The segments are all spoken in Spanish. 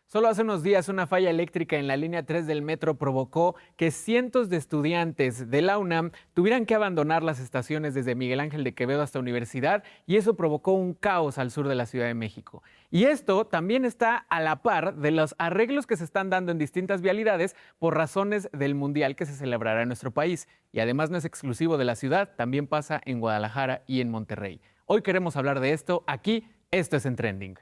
Solo hace unos días una falla eléctrica en la línea 3 del metro provocó que cientos de estudiantes de la UNAM tuvieran que abandonar las estaciones desde Miguel Ángel de Quevedo hasta Universidad y eso provocó un caos al sur de la Ciudad de México. Y esto también está a la par de los arreglos que se están dando en distintas vialidades por razones del Mundial que se celebrará en nuestro país. Y además no es exclusivo de la ciudad, también pasa en Guadalajara y en Monterrey. Hoy queremos hablar de esto aquí, esto es en Trending.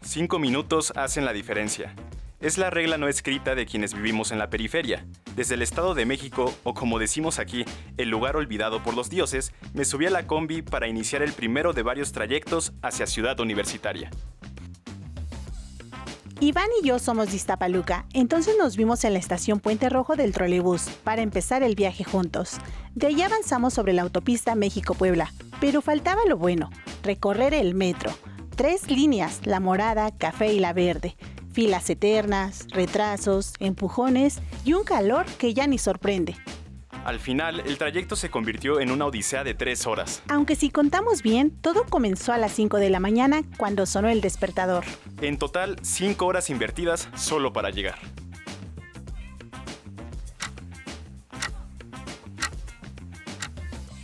Cinco minutos hacen la diferencia. Es la regla no escrita de quienes vivimos en la periferia. Desde el Estado de México, o como decimos aquí, el lugar olvidado por los dioses, me subí a la combi para iniciar el primero de varios trayectos hacia Ciudad Universitaria. Iván y yo somos de Iztapaluca, entonces nos vimos en la estación Puente Rojo del trolebús para empezar el viaje juntos. De ahí avanzamos sobre la autopista México-Puebla, pero faltaba lo bueno, recorrer el metro. 3 líneas, la morada, café y la verde. Filas eternas, retrasos, empujones y un calor que ya ni sorprende. Al final, el trayecto se convirtió en una odisea de 3 horas. Aunque si contamos bien, todo comenzó a las 5 de la mañana cuando sonó el despertador. En total, 5 horas invertidas solo para llegar.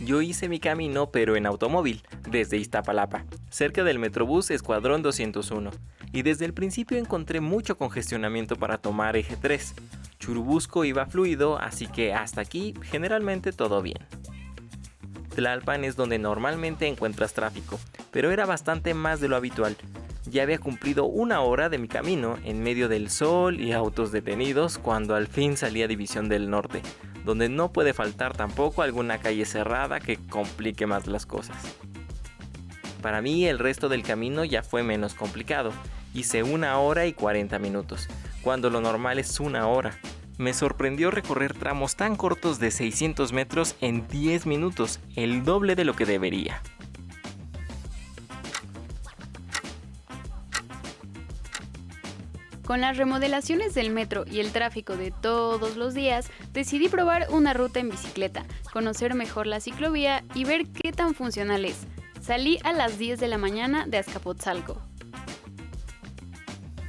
Yo hice mi camino, pero en automóvil, desde Iztapalapa, cerca del Metrobús Escuadrón 201, y desde el principio encontré mucho congestionamiento para tomar eje 3. Churubusco iba fluido, así que hasta aquí generalmente todo bien. Tlalpan es donde normalmente encuentras tráfico, pero era bastante más de lo habitual. Ya había cumplido 1 hora de mi camino en medio del sol y autos detenidos cuando al fin salí a División del Norte, donde no puede faltar tampoco alguna calle cerrada que complique más las cosas. Para mí el resto del camino ya fue menos complicado. Hice 1 hora y 40 minutos, cuando lo normal es 1 hora. Me sorprendió recorrer tramos tan cortos de 600 metros en 10 minutos, el doble de lo que debería. Con las remodelaciones del metro y el tráfico de todos los días, decidí probar una ruta en bicicleta, conocer mejor la ciclovía y ver qué tan funcional es. Salí a las 10 de la mañana de Azcapotzalco.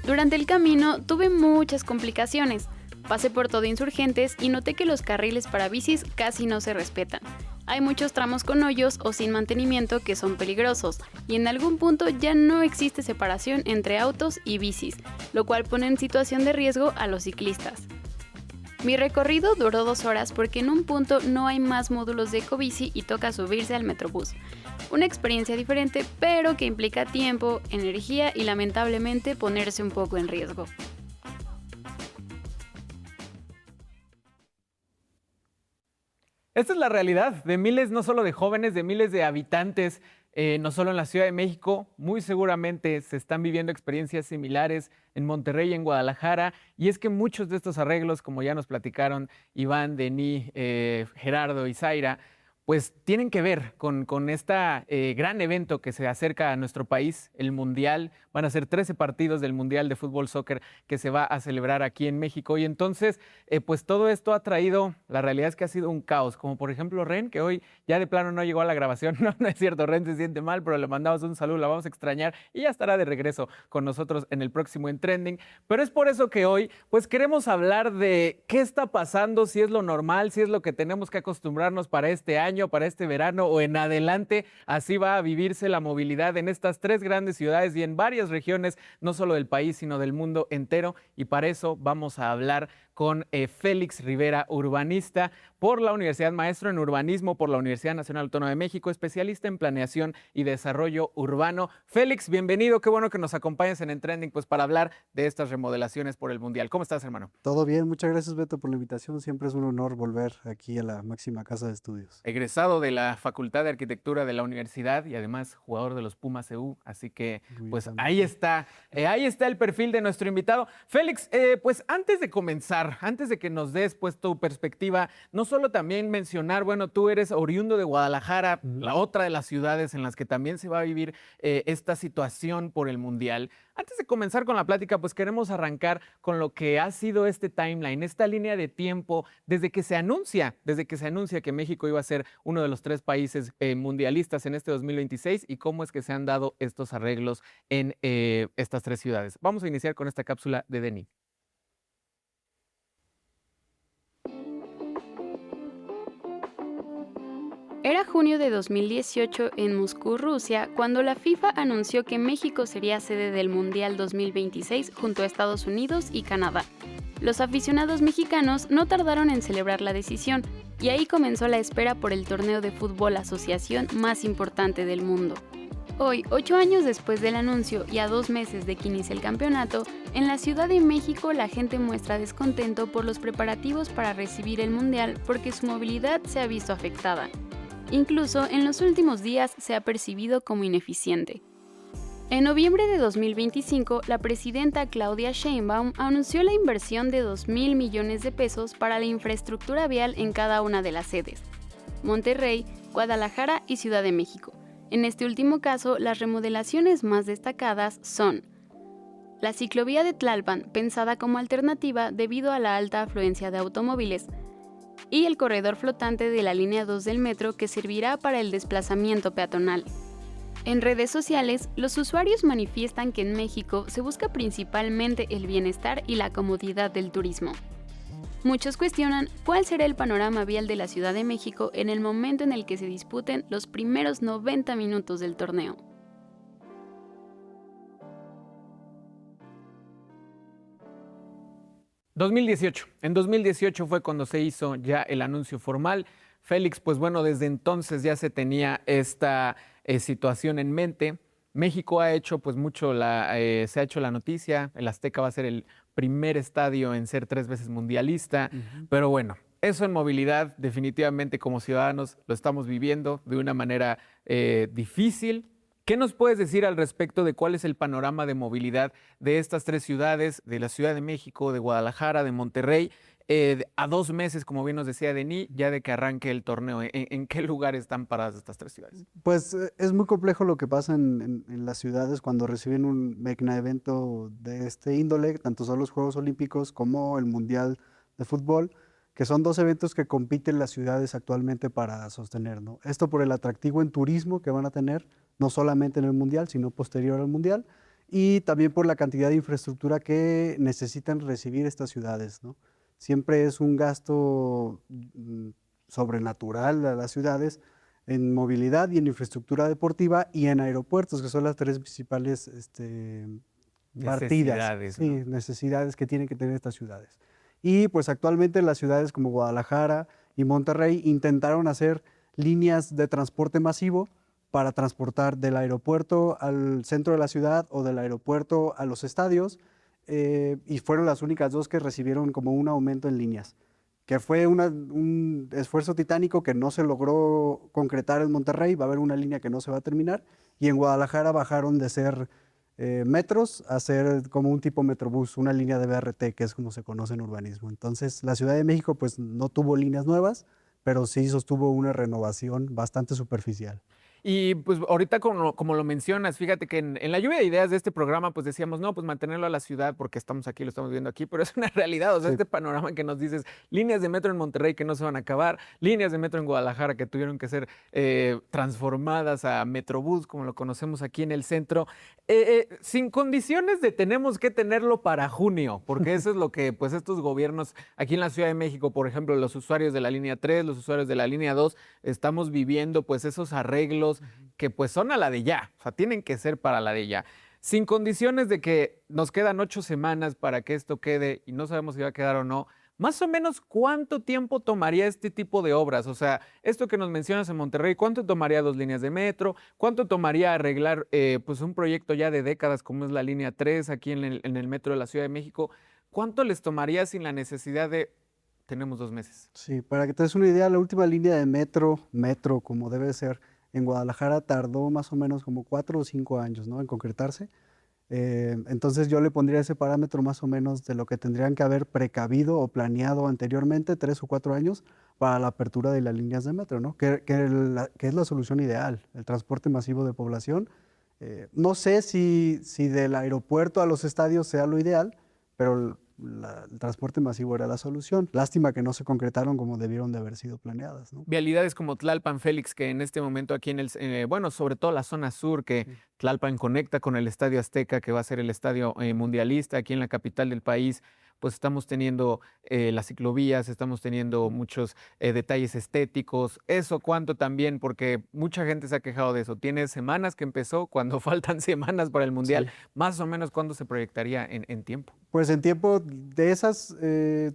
Durante el camino tuve muchas complicaciones. Pasé por todo Insurgentes y noté que los carriles para bicis casi no se respetan. Hay muchos tramos con hoyos o sin mantenimiento que son peligrosos y en algún punto ya no existe separación entre autos y bicis, lo cual pone en situación de riesgo a los ciclistas. Mi recorrido duró 2 horas porque en un punto no hay más módulos de ecobici y toca subirse al Metrobús. Una experiencia diferente, pero que implica tiempo, energía y lamentablemente ponerse un poco en riesgo. Esta es la realidad de miles, no solo de jóvenes, de miles de habitantes, no solo en la Ciudad de México, muy seguramente se están viviendo experiencias similares en Monterrey y en Guadalajara, y es que muchos de estos arreglos, como ya nos platicaron Iván, Denis, Gerardo y Zaira, pues tienen que ver con este gran evento que se acerca a nuestro país, el Mundial. Van a ser 13 partidos del Mundial de Fútbol Soccer que se va a celebrar aquí en México. Y entonces, pues todo esto ha traído, la realidad es que ha sido un caos, como por ejemplo Ren, que hoy ya de plano no llegó a la grabación. No, no es cierto, Ren se siente mal, pero le mandamos un saludo, la vamos a extrañar y ya estará de regreso con nosotros en el próximo En Trending. Pero es por eso que hoy, pues queremos hablar de qué está pasando, si es lo normal, si es lo que tenemos que acostumbrarnos para este año, para este verano o en adelante. Así va a vivirse la movilidad en estas 3 grandes ciudades y en varias regiones, no solo del país, sino del mundo entero. Y para eso vamos a hablar con Félix Rivera, urbanista por la Universidad, maestro en urbanismo por la Universidad Nacional Autónoma de México, especialista en planeación y desarrollo urbano. Félix, bienvenido, qué bueno que nos acompañes en Trending, pues para hablar de estas remodelaciones por el Mundial. ¿Cómo estás, hermano? Todo bien, muchas gracias, Beto, por la invitación. Siempre es un honor volver aquí a la máxima casa de estudios. Egresado de la Facultad de Arquitectura de la universidad y además jugador de los Pumas CU, así que pues ahí está el perfil de nuestro invitado. Félix, pues antes de comenzar, antes de que nos des pues tu perspectiva, no solo también mencionar, bueno, tú eres oriundo de Guadalajara, la otra de las ciudades en las que también se va a vivir esta situación por el Mundial. Antes de comenzar con la plática, pues queremos arrancar con lo que ha sido este timeline, esta línea de tiempo, desde que se anuncia que México iba a ser uno de los 3 países mundialistas en este 2026 y cómo es que se han dado estos arreglos en estas 3 ciudades. Vamos a iniciar con esta cápsula de Denis. Era junio de 2018 en Moscú, Rusia, cuando la FIFA anunció que México sería sede del Mundial 2026 junto a Estados Unidos y Canadá. Los aficionados mexicanos no tardaron en celebrar la decisión, y ahí comenzó la espera por el torneo de fútbol asociación más importante del mundo. Hoy, 8 años después del anuncio y a 2 meses de que inicie el campeonato, en la Ciudad de México la gente muestra descontento por los preparativos para recibir el Mundial porque su movilidad se ha visto afectada. Incluso en los últimos días se ha percibido como ineficiente. En noviembre de 2025, la presidenta Claudia Sheinbaum anunció la inversión de 2,000 millones de pesos para la infraestructura vial en cada una de las sedes: Monterrey, Guadalajara y Ciudad de México. En este último caso, las remodelaciones más destacadas son la ciclovía de Tlalpan, pensada como alternativa debido a la alta afluencia de automóviles, y el corredor flotante de la línea 2 del metro, que servirá para el desplazamiento peatonal. En redes sociales, los usuarios manifiestan que en México se busca principalmente el bienestar y la comodidad del turismo. Muchos cuestionan cuál será el panorama vial de la Ciudad de México en el momento en el que se disputen los primeros 90 minutos del torneo. En 2018 fue cuando se hizo ya el anuncio formal. Félix, pues bueno, desde entonces ya se tenía esta situación en mente. México ha hecho pues mucho, se ha hecho la noticia, el Azteca va a ser el primer estadio en ser 3 veces mundialista, pero bueno, eso en movilidad definitivamente como ciudadanos lo estamos viviendo de una manera difícil. ¿Qué nos puedes decir al respecto de cuál es el panorama de movilidad de estas 3 ciudades, de la Ciudad de México, de Guadalajara, de Monterrey, a 2 meses, como bien nos decía Denis, ya de que arranque el torneo? ¿En qué lugar están paradas estas 3 ciudades? Pues es muy complejo lo que pasa en las ciudades cuando reciben un magna evento de este índole, tanto son los Juegos Olímpicos como el Mundial de Fútbol, que son 2 eventos que compiten las ciudades actualmente para sostener, ¿no? Esto por el atractivo en turismo que van a tener, no solamente en el Mundial, sino posterior al Mundial, y también por la cantidad de infraestructura que necesitan recibir estas ciudades, ¿no? Siempre es un gasto sobrenatural a las ciudades en movilidad y en infraestructura deportiva y en aeropuertos, que son las 3 principales partidas, ¿no? Sí, necesidades que tienen que tener estas ciudades. Y pues actualmente las ciudades como Guadalajara y Monterrey intentaron hacer líneas de transporte masivo para transportar del aeropuerto al centro de la ciudad o del aeropuerto a los estadios, y fueron las únicas 2 que recibieron como un aumento en líneas, que fue un esfuerzo titánico que no se logró concretar en Monterrey. Va a haber una línea que no se va a terminar, y en Guadalajara bajaron de ser metros a ser como un tipo metrobús, una línea de BRT, que es como se conoce en urbanismo. Entonces la Ciudad de México pues no tuvo líneas nuevas, pero sí sostuvo una renovación bastante superficial. Y pues ahorita como lo mencionas, fíjate que en la lluvia de ideas de este programa pues decíamos, no, pues mantenerlo a la ciudad porque estamos aquí, lo estamos viendo aquí, pero es una realidad. O sea, Sí. Este panorama que nos dices, líneas de metro en Monterrey que no se van a acabar, líneas de metro en Guadalajara que tuvieron que ser transformadas a Metrobús, como lo conocemos aquí en el centro, sin condiciones de tenemos que tenerlo para junio, porque eso es lo que pues estos gobiernos aquí en la Ciudad de México, por ejemplo, los usuarios de la línea 3, los usuarios de la línea 2, estamos viviendo pues esos arreglos que pues son a la de ya, o sea, tienen que ser para la de ya. Sin condiciones de que nos quedan 8 semanas para que esto quede y no sabemos si va a quedar o no, Más o menos, ¿cuánto tiempo tomaría este tipo de obras? O sea, esto que nos mencionas en Monterrey, ¿cuánto tomaría 2 líneas de metro? ¿Cuánto tomaría arreglar pues un proyecto ya de décadas como es la línea 3 aquí en el metro de la Ciudad de México? ¿Cuánto les tomaría sin la necesidad de, tenemos 2 meses? Sí, para que te des una idea, la última línea de metro como debe ser en Guadalajara tardó más o menos como 4 o 5 años, ¿no? En concretarse. Entonces yo le pondría ese parámetro más o menos de lo que tendrían que haber precavido o planeado anteriormente, 3 o 4 años, para la apertura de las líneas de metro, ¿no? Que es la solución ideal, el transporte masivo de población. No sé si del aeropuerto a los estadios sea lo ideal, pero el transporte masivo era la solución. Lástima que no se concretaron como debieron de haber sido planeadas, ¿no? Vialidades como Tlalpan, Félix, que en este momento aquí bueno, sobre todo la zona sur, que Tlalpan conecta con el Estadio Azteca, que va a ser el estadio mundialista aquí en la capital del país, pues estamos teniendo las ciclovías, estamos teniendo muchos detalles estéticos. Eso cuánto también, porque mucha gente se ha quejado de eso. Tiene semanas que empezó, cuando faltan semanas para el Mundial, Sí. más o menos cuándo se proyectaría en tiempo. Pues en tiempo de esas,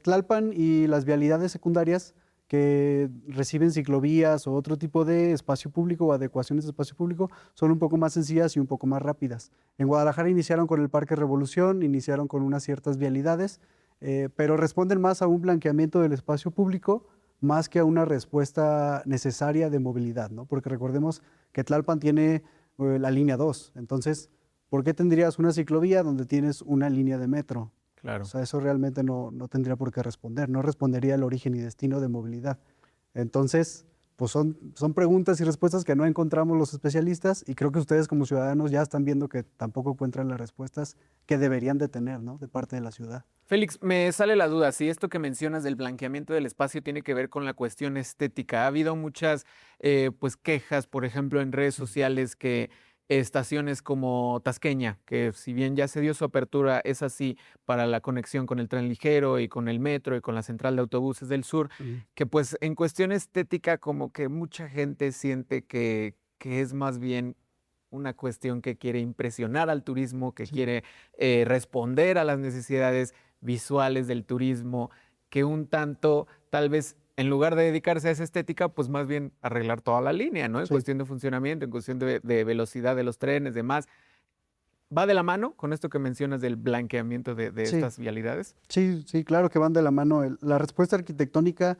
Tlalpan y las vialidades secundarias que reciben ciclovías o otro tipo de espacio público o adecuaciones de espacio público son un poco más sencillas y un poco más rápidas. En Guadalajara iniciaron con el Parque Revolución, iniciaron con unas ciertas vialidades, pero responden más a un blanqueamiento del espacio público más que a una respuesta necesaria de movilidad, ¿no? Porque recordemos que Tlalpan tiene la línea 2, entonces, ¿por qué tendrías una ciclovía donde tienes una línea de metro? Claro. O sea, eso realmente no tendría por qué responder, no respondería al origen y destino de movilidad. Entonces, pues son preguntas y respuestas que no encontramos los especialistas y creo que ustedes como ciudadanos ya están viendo que tampoco encuentran las respuestas que deberían de tener, ¿no? De parte de la ciudad. Félix, me sale la duda, si esto que mencionas del blanqueamiento del espacio tiene que ver con la cuestión estética. Ha habido muchas pues quejas, por ejemplo, en redes sociales que estaciones como Tasqueña, que si bien ya se dio su apertura, es así para la conexión con el tren ligero y con el metro y con la central de autobuses del sur, que pues en cuestión estética como que mucha gente siente que es más bien una cuestión que quiere impresionar al turismo, que quiere responder a las necesidades visuales del turismo, que un tanto, tal vez, en lugar de dedicarse a esa estética, pues más bien arreglar toda la línea, ¿no? En Sí. cuestión de funcionamiento, en cuestión de velocidad de los trenes, demás. ¿Va de la mano con esto que mencionas del blanqueamiento de Sí. estas vialidades? Sí, sí, claro que van de la mano. La respuesta arquitectónica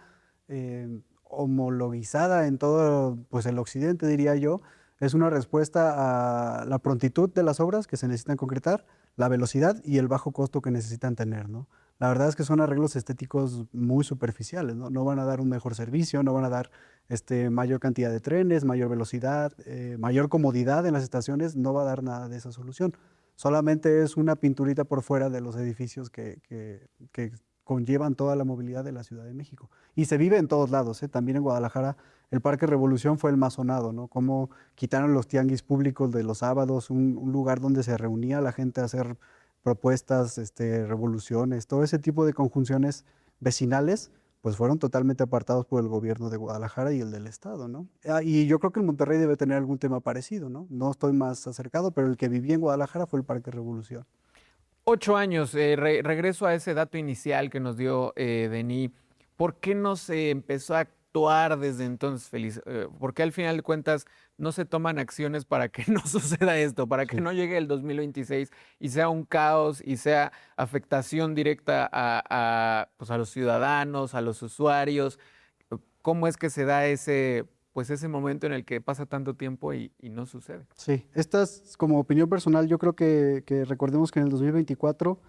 homologizada en todo pues, el occidente, diría yo, es una respuesta a la prontitud de las obras que se necesitan concretar, la velocidad y el bajo costo que necesitan tener, ¿no? La verdad es que son arreglos estéticos muy superficiales, ¿no? No van a dar un mejor servicio, no van a dar mayor cantidad de trenes, mayor velocidad, mayor comodidad en las estaciones, no va a dar nada de esa solución. Solamente es una pinturita por fuera de los edificios que conllevan toda la movilidad de la Ciudad de México. Y se vive en todos lados, ¿eh? También en Guadalajara el Parque Revolución fue el más sonado, ¿no? Cómo quitaron los tianguis públicos de los sábados, un lugar donde se reunía la gente a hacer propuestas, revoluciones, todo ese tipo de conjunciones vecinales, pues fueron totalmente apartados por el gobierno de Guadalajara y el del estado, ¿no? Y yo creo que en Monterrey debe tener algún tema parecido, ¿no? No estoy más acercado, pero el que viví en Guadalajara fue el Parque Revolución. 8 años, regreso a ese dato inicial que nos dio Denis. ¿Por qué no se empezó a actuar desde entonces, Félix? ¿Por qué al final de cuentas no se toman acciones para que no suceda esto, para que no llegue el 2026 y sea un caos y sea afectación directa pues a los ciudadanos, a los usuarios? ¿Cómo es que se da ese momento en el que pasa tanto tiempo y no sucede? Sí, estas como opinión personal, yo creo que recordemos que en el 2024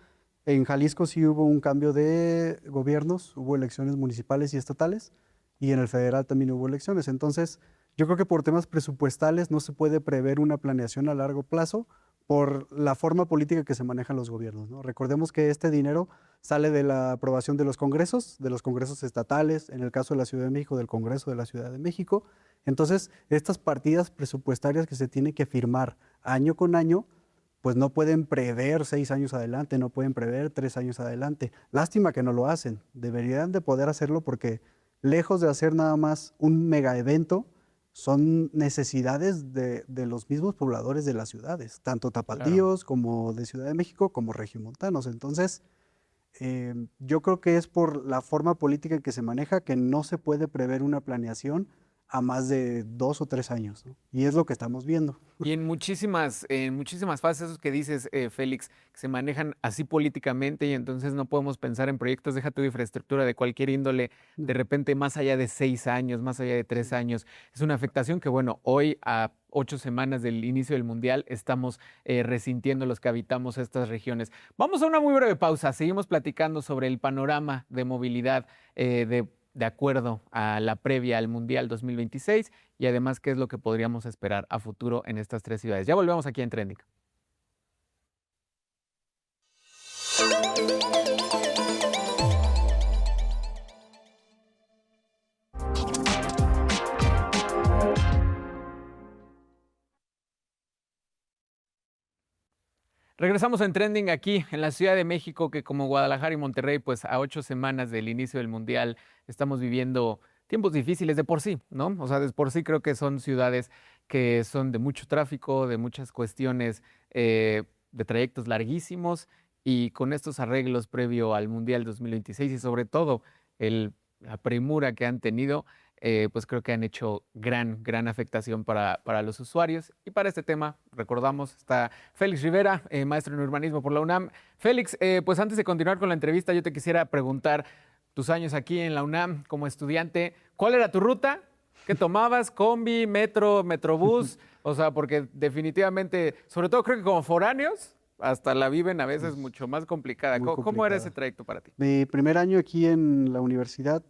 en Jalisco sí hubo un cambio de gobiernos, hubo elecciones municipales y estatales, y en el federal también hubo elecciones. Entonces, yo creo que por temas presupuestales no se puede prever una planeación a largo plazo por la forma política que se manejan los gobiernos, ¿no? Recordemos que este dinero sale de la aprobación de los congresos estatales, en el caso de la Ciudad de México, del Congreso de la Ciudad de México. Entonces, estas partidas presupuestarias que se tienen que firmar año con año, pues no pueden prever 6 años adelante, no pueden prever 3 años adelante. Lástima que no lo hacen. Deberían de poder hacerlo porque lejos de hacer nada más un mega evento, son necesidades de los mismos pobladores de las ciudades, tanto tapatíos como de Ciudad de México como regiomontanos. Entonces, Yo creo que es por la forma política en que se maneja que no se puede prever una planeación a más de 2 o 3 años, ¿no? Y es lo que estamos viendo. Y en muchísimas fases, esos que dices, Félix, que se manejan así políticamente y entonces no podemos pensar en proyectos, deja tu infraestructura de cualquier índole, de repente más allá de 6 años, más allá de 3 años. Es una afectación que, bueno, hoy a 8 semanas del inicio del Mundial estamos resintiendo los que habitamos estas regiones. Vamos a una muy breve pausa, seguimos platicando sobre el panorama de movilidad de acuerdo a la previa al Mundial 2026 y además qué es lo que podríamos esperar a futuro en estas 3 ciudades. Ya volvemos aquí en Trending. Regresamos en Trending aquí en la Ciudad de México, que como Guadalajara y Monterrey, pues a 8 semanas del inicio del Mundial estamos viviendo tiempos difíciles de por sí, ¿no? O sea, de por sí creo que son ciudades que son de mucho tráfico, de muchas cuestiones, de trayectos larguísimos y con estos arreglos previo al Mundial 2026 y sobre todo la premura que han tenido, pues creo que han hecho gran afectación para los usuarios. Y para este tema, recordamos, está Félix Rivera, maestro en urbanismo por la UNAM. Félix, pues antes de continuar con la entrevista, yo te quisiera preguntar tus años aquí en la UNAM como estudiante, ¿cuál era tu ruta? ¿Qué tomabas? ¿Combi, metro, metrobús? O sea, porque definitivamente, sobre todo creo que como foráneos, hasta la viven a veces mucho más complicada. Muy ¿Cómo era complicada. ese trayecto para ti? Mi primer año aquí en la universidad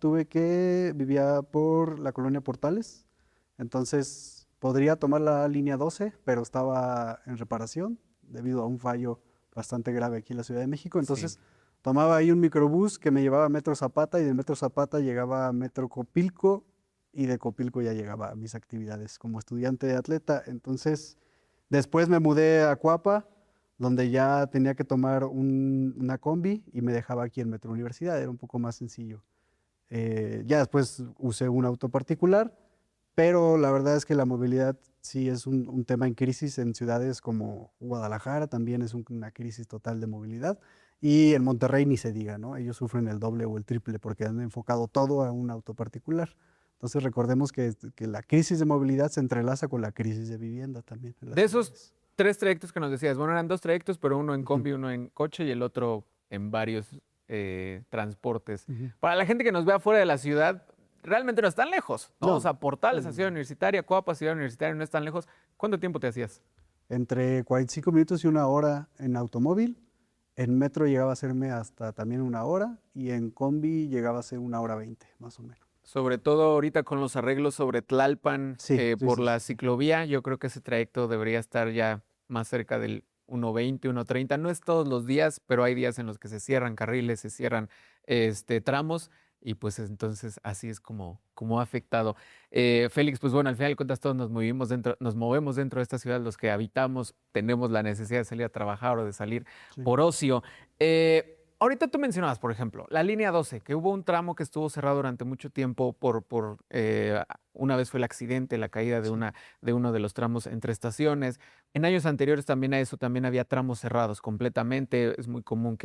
vivía por la colonia Portales, entonces podría tomar la línea 12, pero estaba en reparación debido a un fallo bastante grave aquí en la Ciudad de México, entonces tomaba ahí un microbús que me llevaba a Metro Zapata y de Metro Zapata llegaba a Metro Copilco y de Copilco ya llegaba a mis actividades como estudiante de atleta, entonces después me mudé a Cuapa, donde ya tenía que tomar una combi y me dejaba aquí en Metro Universidad, era un poco más sencillo. Ya después usé un auto particular, pero la verdad es que la movilidad sí es un tema en crisis en ciudades como Guadalajara, también es una crisis total de movilidad, y en Monterrey ni se diga, ¿no? Ellos sufren el doble o el triple porque han enfocado todo a un auto particular. Entonces recordemos que la crisis de movilidad se entrelaza con la crisis de vivienda también. En las De esos ciudades. 3 trayectos que nos decías, bueno, eran 2 trayectos, pero uno en Ujú. combi, uno en coche y el otro en varios transportes. Ujú. Para la gente que nos vea fuera de la ciudad, realmente no es tan lejos, ¿no? No. O sea, Portales a Mm. Ciudad Universitaria, Coapa, Ciudad Universitaria, no es tan lejos. ¿Cuánto tiempo te hacías? Entre 45 minutos y una hora en automóvil. En metro llegaba a serme hasta también una hora y en combi llegaba a ser 1 hora 20, más o menos. Sobre todo ahorita con los arreglos sobre Tlalpan Sí, sí, por sí, la sí. ciclovía, yo creo que ese trayecto debería estar ya más cerca del 1:20, 1:30. No es todos los días, pero hay días en los que se cierran carriles, se cierran tramos y pues entonces así es como ha afectado. Félix, pues bueno, al final de cuentas todos nos movemos dentro de esta ciudad, los que habitamos tenemos la necesidad de salir a trabajar o de salir Sí. por ocio. Ahorita tú mencionabas, por ejemplo, la línea 12, que hubo un tramo que estuvo cerrado durante mucho tiempo una vez fue el accidente, la caída Sí. de uno de los tramos entre estaciones. En años anteriores también a eso también había tramos cerrados completamente. Es muy común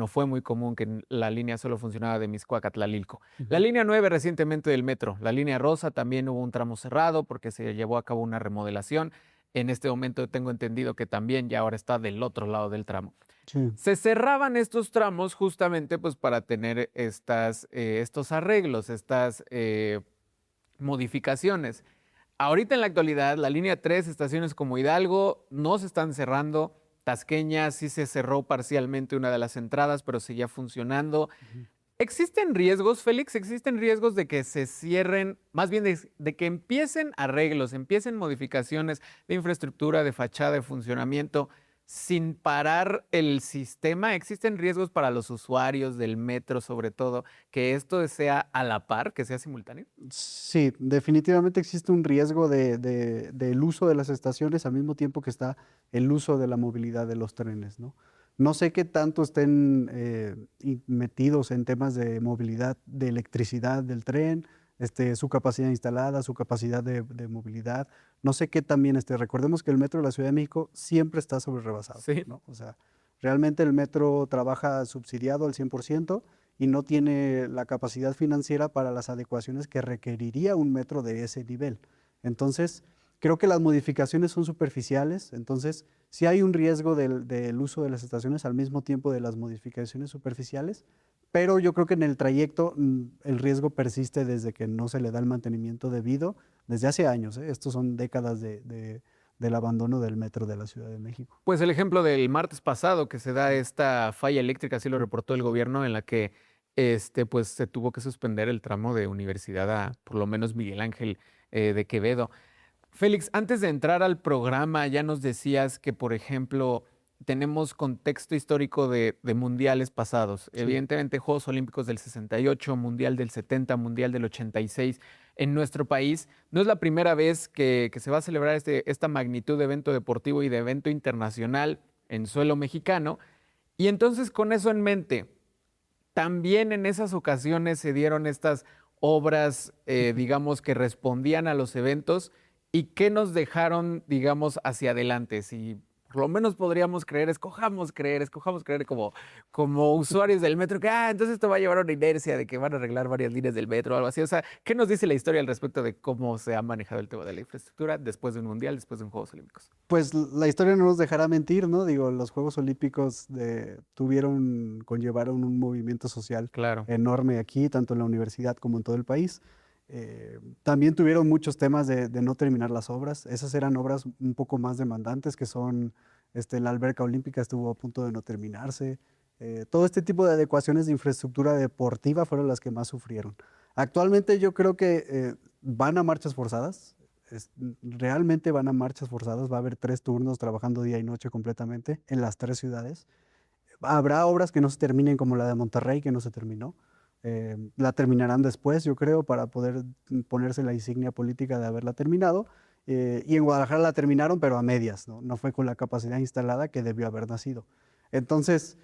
fue muy común que la línea solo funcionaba de Mixcoac a Tlalilco. La Ujú. línea 9 recientemente del metro, la línea rosa también hubo un tramo cerrado porque se llevó a cabo una remodelación. En este momento tengo entendido que también ya ahora está del otro lado del tramo. Sí. Se cerraban estos tramos justamente pues para tener estos arreglos, estas modificaciones. Ahorita en la actualidad, la línea 3, estaciones como Hidalgo, no se están cerrando. Tasqueña sí se cerró parcialmente una de las entradas, pero seguía funcionando. Ujú. ¿Existen riesgos, Félix? ¿Existen riesgos de que se cierren, más bien de que empiecen arreglos, empiecen modificaciones de infraestructura, de fachada, de funcionamiento, sin parar el sistema? ¿Existen riesgos para los usuarios del metro, sobre todo, que esto sea a la par, que sea simultáneo? Sí, definitivamente existe un riesgo del uso de las estaciones al mismo tiempo que está el uso de la movilidad de los trenes, ¿no? No sé qué tanto estén metidos en temas de movilidad, de electricidad del tren, su capacidad instalada, su capacidad de movilidad. No sé qué también Recordemos que el metro de la Ciudad de México siempre está sobre rebasado, Sí. ¿no? O sea, Realmente el metro trabaja subsidiado al 100% y no tiene la capacidad financiera para las adecuaciones que requeriría un metro de ese nivel. Entonces, creo que las modificaciones son superficiales, entonces sí hay un riesgo del uso de las estaciones al mismo tiempo de las modificaciones superficiales, pero yo creo que en el trayecto el riesgo persiste desde que no se le da el mantenimiento debido, desde hace años, ¿eh? Estos son décadas del abandono del metro de la Ciudad de México. Pues el ejemplo del martes pasado que se da esta falla eléctrica, así lo reportó el gobierno, en la que pues se tuvo que suspender el tramo de Universidad a por lo menos Miguel Ángel de Quevedo. Félix, antes de entrar al programa, ya nos decías que, por ejemplo, tenemos contexto histórico de mundiales pasados. Sí. Evidentemente, Juegos Olímpicos del 68, Mundial del 70, Mundial del 86 en nuestro país. No es la primera vez que se va a celebrar esta magnitud de evento deportivo y de evento internacional en suelo mexicano. Y entonces, con eso en mente, también en esas ocasiones se dieron estas obras, digamos, que respondían a los eventos y que nos dejaron, digamos, hacia adelante. Si por lo menos podríamos creer, escojamos creer como usuarios del metro, que entonces esto va a llevar a una inercia de que van a arreglar varias líneas del metro o algo así. O sea, ¿qué nos dice la historia al respecto de cómo se ha manejado el tema de la infraestructura después de un mundial, después de un Juegos Olímpicos? Pues la historia no nos dejará mentir, ¿no? Digo, los Juegos Olímpicos conllevaron un movimiento social Claro. enorme aquí, tanto en la universidad como en todo el país. También tuvieron muchos temas de no terminar las obras. Esas eran obras un poco más demandantes, que son, la alberca olímpica estuvo a punto de no terminarse. Todo este tipo de adecuaciones de infraestructura deportiva fueron las que más sufrieron. Actualmente yo creo que van a marchas forzadas. Realmente van a marchas forzadas. Va a haber 3 turnos trabajando día y noche completamente en las 3 ciudades. Habrá obras que no se terminen, como la de Monterrey, que no se terminó. La terminarán después, yo creo, para poder ponerse la insignia política de haberla terminado. Y en Guadalajara la terminaron, pero a medias, ¿no? No fue con la capacidad instalada que debió haber nacido. Entonces,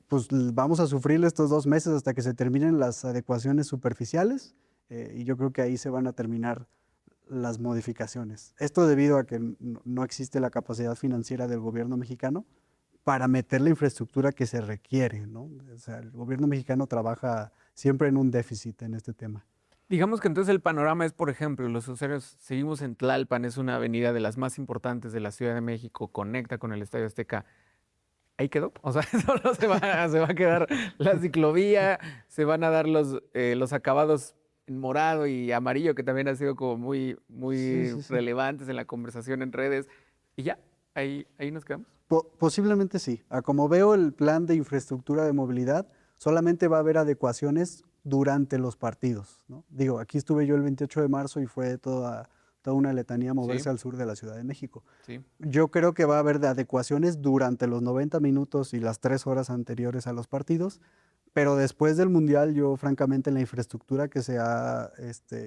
pues vamos a sufrir estos 2 meses hasta que se terminen las adecuaciones superficiales, y yo creo que ahí se van a terminar las modificaciones. Esto debido a que no existe la capacidad financiera del gobierno mexicano para meter la infraestructura que se requiere, ¿no? O sea, el gobierno mexicano trabaja siempre en un déficit en este tema. Digamos que entonces el panorama es, por ejemplo, los usuarios, seguimos en Tlalpan, es una avenida de las más importantes de la Ciudad de México, conecta con el Estadio Azteca. Ahí quedó, o sea, solo se va a quedar la ciclovía, se van a dar los acabados en morado y amarillo, que también han sido como muy Sí. relevantes en la conversación en redes, y ya, ahí nos quedamos. Posiblemente sí. Como veo el plan de infraestructura de movilidad, solamente va a haber adecuaciones durante los partidos, ¿no? Digo, aquí estuve yo el 28 de marzo y fue toda una letanía moverse Sí. al sur de la Ciudad de México. Sí. Yo creo que va a haber de adecuaciones durante los 90 minutos y las 3 horas anteriores a los partidos, pero después del Mundial, yo francamente la infraestructura que se ha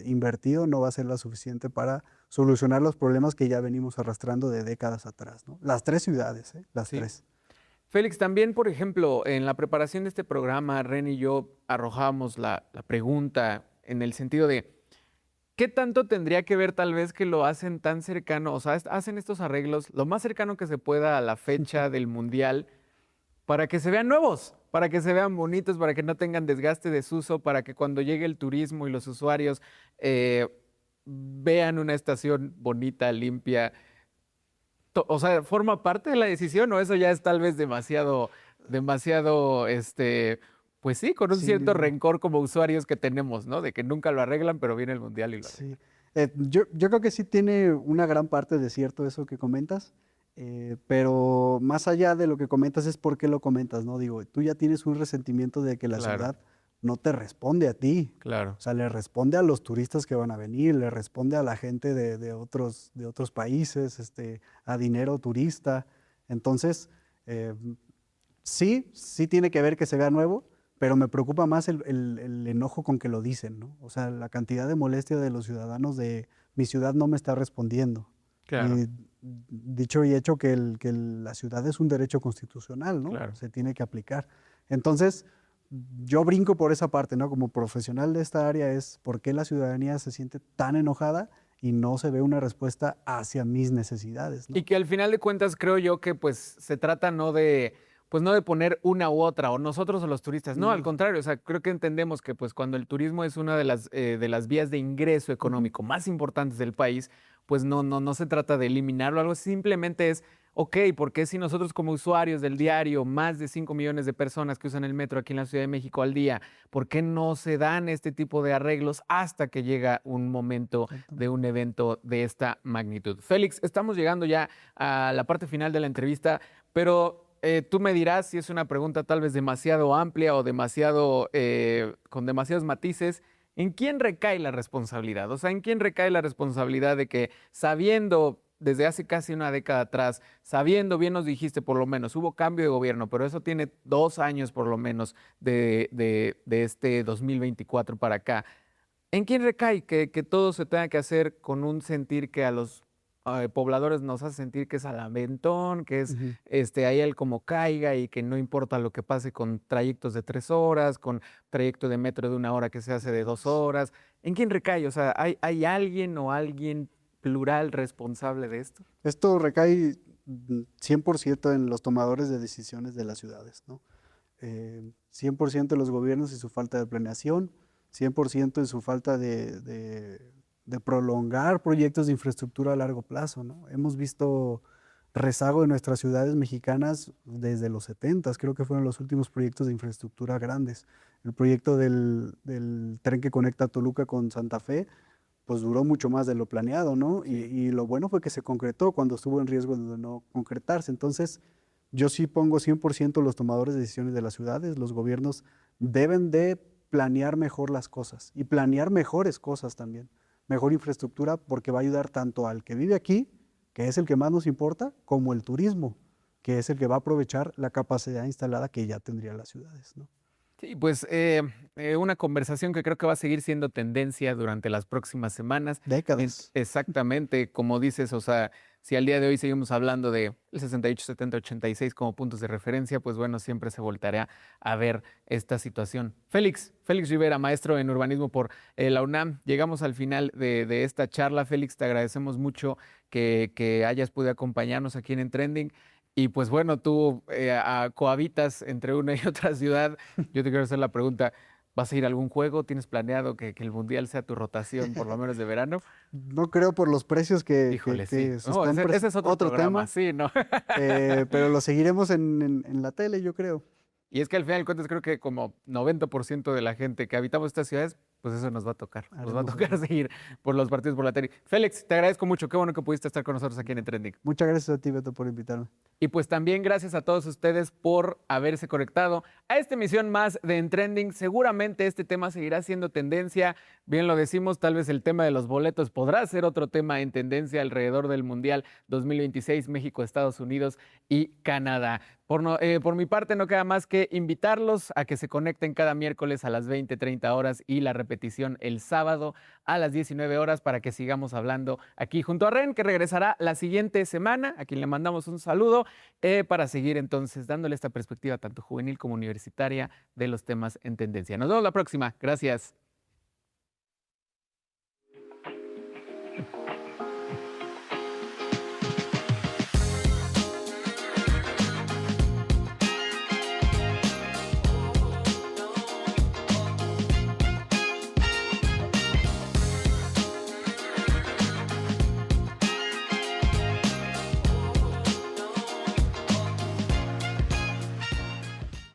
invertido no va a ser la suficiente para solucionar los problemas que ya venimos arrastrando de décadas atrás, ¿no? Las 3 ciudades, las Sí. 3. Félix, también, por ejemplo, en la preparación de este programa, Ren y yo arrojábamos la pregunta en el sentido de ¿qué tanto tendría que ver tal vez que lo hacen tan cercano, o sea, hacen estos arreglos lo más cercano que se pueda a la fecha del Mundial para que se vean nuevos, para que se vean bonitos, para que no tengan desgaste, desuso, para que cuando llegue el turismo y los usuarios vean una estación bonita, limpia? O sea, ¿forma parte de la decisión o eso ya es tal vez demasiado, pues sí, con un Sí. cierto rencor como usuarios que tenemos, ¿no? De que nunca lo arreglan, pero viene el Mundial y lo arreglan. Sí. Yo creo que sí tiene una gran parte de cierto eso que comentas, pero más allá de lo que comentas es por qué lo comentas, ¿no? Digo, tú ya tienes un resentimiento de que la Claro. ciudad no te responde a ti. Claro. O sea, le responde a los turistas que van a venir, le responde a la gente de otros países, a dinero turista. Entonces, sí tiene que ver que se vea nuevo, pero me preocupa más el enojo con que lo dicen, ¿no? O sea, la cantidad de molestia de los ciudadanos de mi ciudad no me está respondiendo. Claro. Y dicho y hecho que la ciudad es un derecho constitucional, ¿no? Claro. Se tiene que aplicar. Entonces, yo brinco por esa parte, ¿no? Como profesional de esta área es por qué la ciudadanía se siente tan enojada y no se ve una respuesta hacia mis necesidades, ¿no? Y que al final de cuentas creo yo que pues se trata pues no de poner una u otra, o nosotros o los turistas. No, al contrario, o sea, creo que entendemos que pues cuando el turismo es una de las vías de ingreso económico más importantes del país, pues no se trata de eliminarlo, algo simplemente es, ok, porque si nosotros como usuarios del diario, más de 5 millones de personas que usan el metro aquí en la Ciudad de México al día, ¿por qué no se dan este tipo de arreglos hasta que llega un momento de un evento de esta magnitud? Félix, estamos llegando ya a la parte final de la entrevista, pero tú me dirás si es una pregunta tal vez demasiado amplia o con demasiados matices. ¿En quién recae la responsabilidad? O sea, ¿en quién recae la responsabilidad de que sabiendo desde hace casi una década atrás, sabiendo, bien nos dijiste por lo menos, hubo cambio de gobierno, pero eso tiene 2 años por lo menos de este 2024 para acá? ¿En quién recae que todo se tenga que hacer con un sentir que a los pobladores nos hace sentir que es al aventón, que es ahí el como caiga y que no importa lo que pase con trayectos de 3 horas, con trayecto de metro de 1 hora que se hace de 2 horas? ¿En quién recae? O sea, ¿hay alguien o alguien plural responsable de esto? Esto recae 100% en los tomadores de decisiones de las ciudades, ¿no? 100% en los gobiernos y su falta de planeación, 100% en su falta de prolongar proyectos de infraestructura a largo plazo, ¿no? Hemos visto rezago en nuestras ciudades mexicanas desde los 70s, creo que fueron los últimos proyectos de infraestructura grandes. El proyecto del tren que conecta Toluca con Santa Fe, pues duró mucho más de lo planeado, ¿no? Y lo bueno fue que se concretó cuando estuvo en riesgo de no concretarse. Entonces, yo sí pongo 100% los tomadores de decisiones de las ciudades. Los gobiernos deben de planear mejor las cosas y planear mejores cosas también. Mejor infraestructura, porque va a ayudar tanto al que vive aquí, que es el que más nos importa, como el turismo, que es el que va a aprovechar la capacidad instalada que ya tendrían las ciudades, ¿no? Sí, pues una conversación que creo que va a seguir siendo tendencia durante las próximas semanas. Décadas. Exactamente, como dices, o sea, si al día de hoy seguimos hablando de el 68, 70, 86 como puntos de referencia, pues bueno, siempre se voltará a ver esta situación. Félix Rivera, maestro en urbanismo por la UNAM. Llegamos al final de esta charla. Félix, te agradecemos mucho que hayas podido acompañarnos aquí en Trending. Y pues bueno, tú cohabitas entre una y otra ciudad. Yo te quiero hacer la pregunta, ¿vas a ir a algún juego? ¿Tienes planeado que el Mundial sea tu rotación por lo menos de verano? No creo por los precios que Híjole, se sí. No, están ese es otro programa, tema, sí, ¿no? pero lo seguiremos en la tele, yo creo. Y es que al final de cuentas creo que como 90% de la gente que habitamos estas ciudades, pues eso nos va a tocar. Nos va a tocar seguir por los partidos por la tele. Félix, te agradezco mucho. Qué bueno que pudiste estar con nosotros aquí en Trending. Muchas gracias a ti, Beto, por invitarme. Y pues también gracias a todos ustedes por haberse conectado a esta emisión más de En Trending. Seguramente este tema seguirá siendo tendencia. Bien lo decimos, tal vez el tema de los boletos podrá ser otro tema en tendencia alrededor del Mundial 2026, México, Estados Unidos y Canadá. Por mi parte, no queda más que invitarlos a que se conecten cada miércoles a las 20:30 horas y la repetición el sábado a las 19 horas para que sigamos hablando aquí junto a Ren, que regresará la siguiente semana, a quien le mandamos un saludo, para seguir entonces dándole esta perspectiva tanto juvenil como universitaria de los temas en tendencia. Nos vemos la próxima. Gracias.